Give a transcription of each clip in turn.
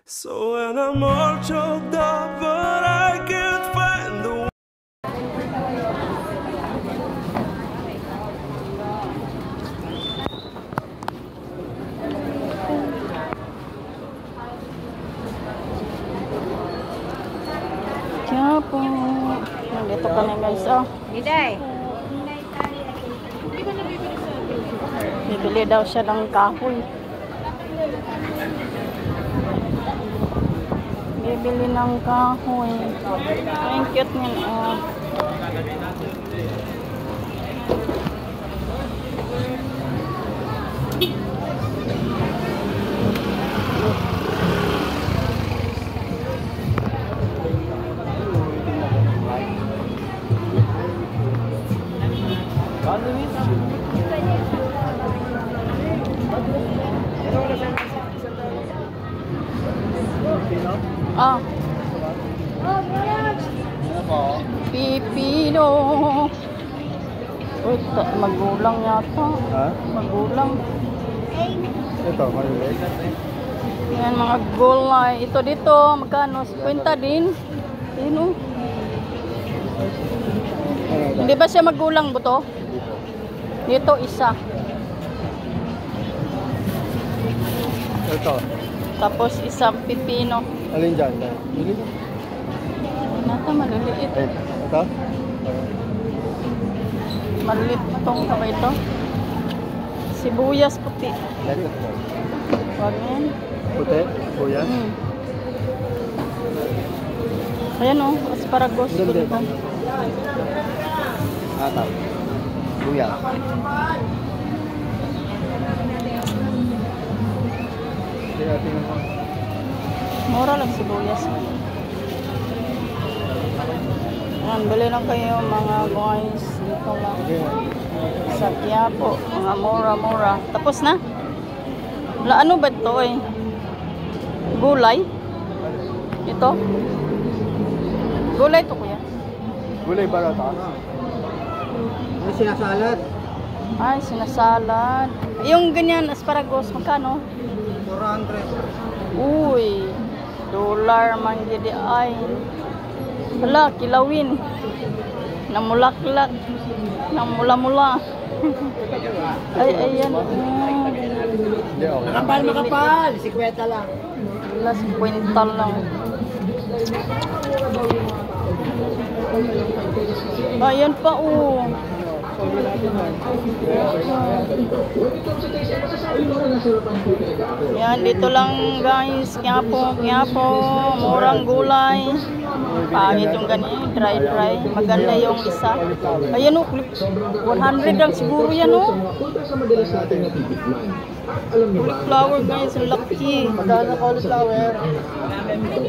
So when I'm all choked up, but I can't find the Kaya po, nandito ka na guys, oh. Biday. Bibili daw siya ng kahoy. Bibili ng kahoy. Ang cute niyan, oh. Ah. Pipino. Uy, magulang yata. Ha? Magulang. Ito, maliit. Yan mga gulay. Ito dito, magkano? 50 din. Sino? Hindi ba siya magulang buto? Dito isa. Ito. Tapos isang pipino. Alin dyan? Bili mo. Nata maliliit. Ito? Maliliit itong kaba ito. Sibuyas puti. Ito. Huwag yan. Puti? Kuya? Ayan o, asparagus. Ganda. Atap. Kuya. Mura lang sibuyas. Ayan, bili lang kayo mga guys. Dito lang. Sa Quiapo. Mga mura-mura. Tapos na? Ano ba ito eh? Gulay? Ito? Gulay ito kuya? Gulay barata. Ano sinasalad? Ay, sinasalad. Yung ganyan, asparagus, magkano? 400. Uy, dollar man gidi ay. Hala, kilawin. Namulaklak. Namula-mula. Ay, ayan. Hindi, okay. Makapal, makapal. 50 lang. Last quintal lang. Ayan pa, oh. Yan, dito lang guys. Quiapo, murang gulay. Pangit yung ganyan, dry. Maganda yung isa. Ayan o, 100 lang siguro yan o. Cauliflower guys, ang laki. Magkano cauliflower?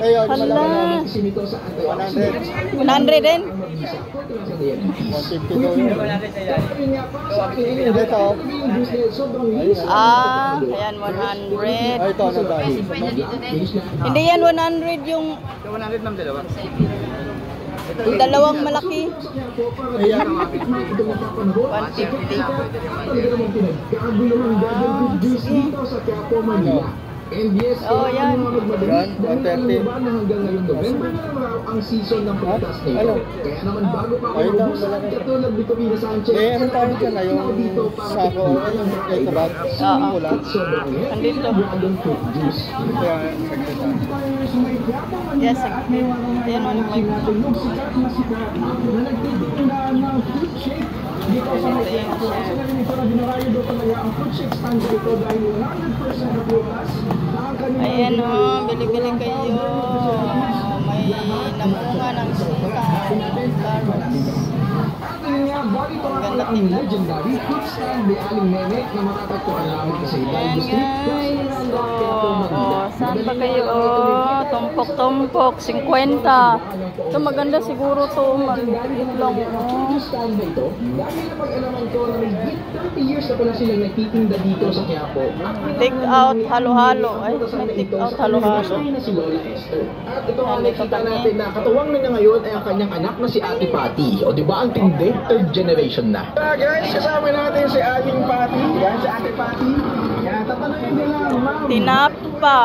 Ayun, Hala. 100. 100 din? 152. Ito. Ah, ayan 100. Ay, ito, ano tayo? Hindi yan 100 yung 100 ng dalawa. dalawang malaki. Ayan. 150. Oh, yan. Yan, 130. Ang season ng prutas nito. Ano? Kaya naman bago pa Ayun lang, ubusan, malaki. katulad ni Tomina Sanchez. Eh, ano tawag dyan? Yung sako, yung kabag? Oo. Wala. Andito. Dragon fruit juice. Kaya, saglit. Yes, ayan o, may Dito sa may Quiapo, kasi narinig ko na dinarayo doon talaga ang fruit shake stand dito dahil 100% na prutas. ayan o, bili-bili kayo. May namunga ng sita. Ang ganda ang legendary fruit stand ni Aling Nene na matatagpuan namin sa Ayan Hidalgo Street. guys. Saan ba kayo? Tumpok-tumpok, 50. Ito maganda siguro to. Maliit lang. Stand na ito, dahil napag-alaman ko na may 30 years na pala silang nagtitinda dito sa Quiapo. Take out, halo-halo. Ay, may take out, halo-halo. na si Lola Esther. At ito ang nakita natin na katuwang na niya ngayon ay ang kanyang anak na si Ate Patty. O di ba ang tindi? Third generation na. Guys, kasama natin si Aling Patty. Yan si Ate Patty. Yan, Tinapa.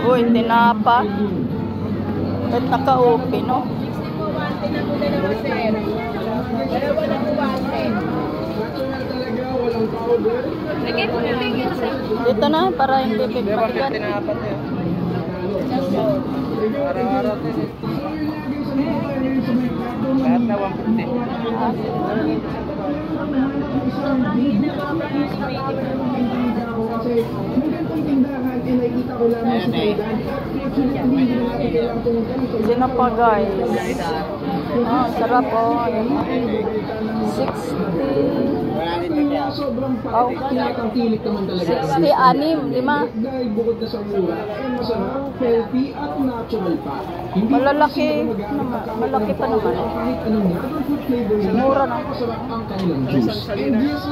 Uy, tinapa. At naka-open, no? Dito na, para hindi bigmatigan. Lahat na 150. Tinapa guys. Ah, sarap oh. 60. Oh, 60, 5. Bukod na sa mura, ay masarap, healthy at natural pa. Malalaki naman. Malaki pa naman. Kahit anong dragon fruit flavor nila, Mura na. masarap ang kanilang juice. And yes,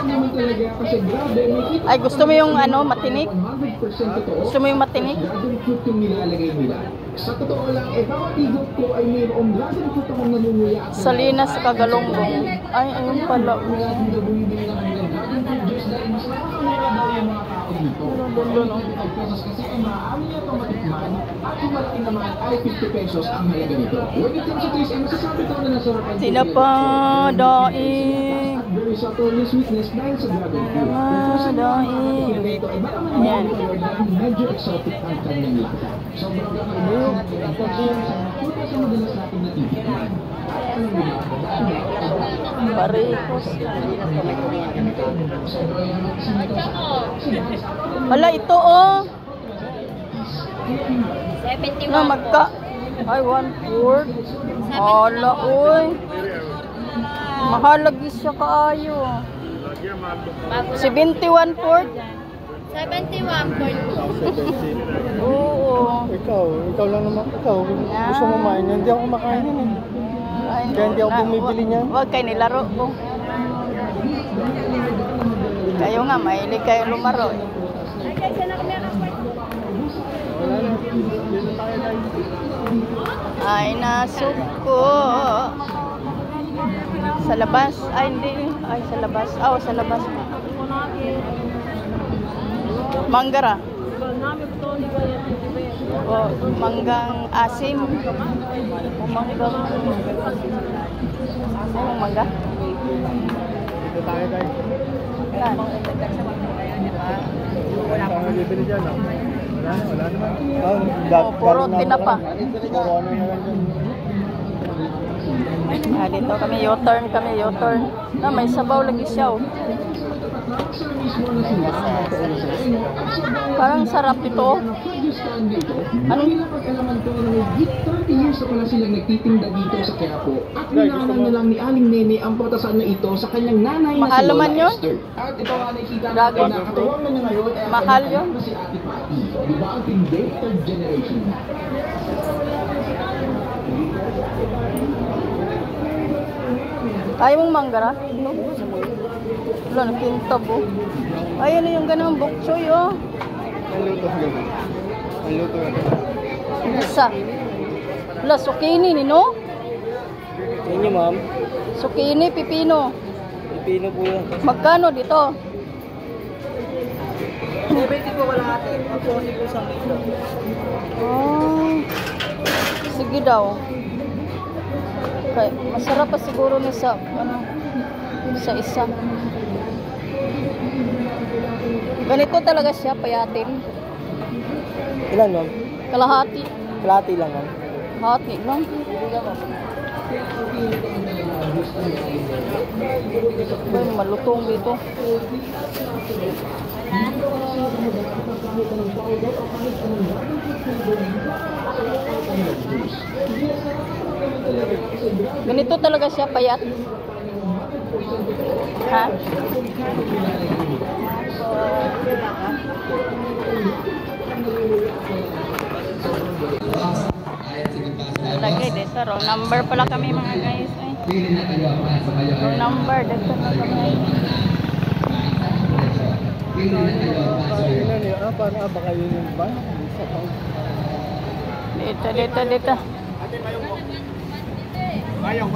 naman talaga kasi grabe, may Ay, gusto mo yung ano, matinik? 100% totoo. Gusto mo yung matinik? Dragon fruit yung nilalagay nila. Sa totoo lang, bawat igot ko ay mayroong dragon fruit akong nanunguya at Salinas sa Kagalonggong. Ay, ayun pala. Kasi ang maaami niya itong matikman at yung malaki naman ay 50 pesos ang halaga nito. When it comes to taste, ay masasabi ko na nasarapan. Tinapa, daing. At very subtle yung sweetness dahil sa dragon fruit. Daing. Ito ay baka naman dahil medyo exotic ang kanyang lasa. Sobrang kakaiba at pagkakas ang madalas natin natitikman. Parehos. Wala, ito oh. 71 Na magka. Ay, 1/4. Hala, uy. Mahalagi siya kaayo. 71/4. 71.2. Oo. Ikaw lang naman. Ikaw, gusto mo kumain yan. Hindi ako kumakain yan eh. Ay, Kaya hindi ako bumibili niyan. Huwag kayo nilaro ko. Kayo nga, mahilig kayo lumaro. Ay, nasuko. Sa labas. Ay, hindi. Ay, sa labas. Oh, sa labas. Manggara. O, manggang asim. O, manggang... Ano yung mangga? Dito tayo guys. Saan? Wala pa bibili dyan. Wala naman. Oh, puro tinapa. Puro ano na lang dyan. Ah, dito kami, U-turn kami, U-turn. Na, may sabaw lagi siya. Oh. Parang sarap ito. Ano? Napag-alaman ko na may 30 years na pala silang nagtitinda dito sa Quiapo at ninaanan na lang ni Aling Nene ang patasan na ito sa kanyang nanay na Mahal si Lola naman yun? Esther. At ito nga nakikita Dragon natin na katawang na niya ngayon ay ang Mahal kanyang yun? anak na si Ate Patty. Di ba ang tindi? Third generation na. Kaya mong manggara? No? Wala, nakintab oh. Ay, ano yung ganun, bok choy oh. Ang luto gano'n. Ang luto gano'n. Isa. Wala, zucchini ni no? Yan niyo ma'am. Zucchini, pipino. Pipino po yan. Magkano dito? 70 po wala atin. Ako po sa mito. Oh. Sige daw. Okay. Masarap pa siguro ni sa ano, sa isa. Ganito talaga siya, payatin. Ilan ma'am? Kalahati. Kalahati lang ma'am. Hati lang. Ay, malutong dito. Ganito talaga siya, payat. Ha? Lagay dito, wrong number pala kami mga guys. Ay. Wrong number, dito na kami. Ilan yun? Parang baka yun yung ba? Dito. Mayong.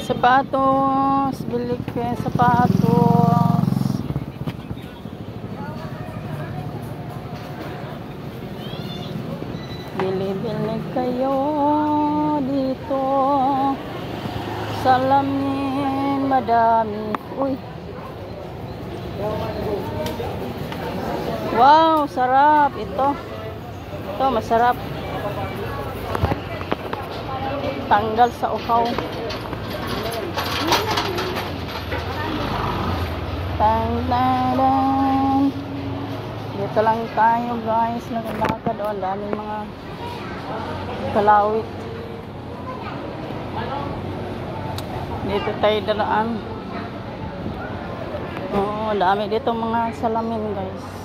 Sapatos, bili kayo sapatos. Bili-bili kayo dito. Salamin madami. Uy. Wow, sarap ito. Ito masarap. Tanggal sa uhaw. Tang-tang-tang. Dito lang tayo guys, nakalakad doon, daming mga kalawit. Dito tayo dalaan. Oo, dami dito mga salamin guys.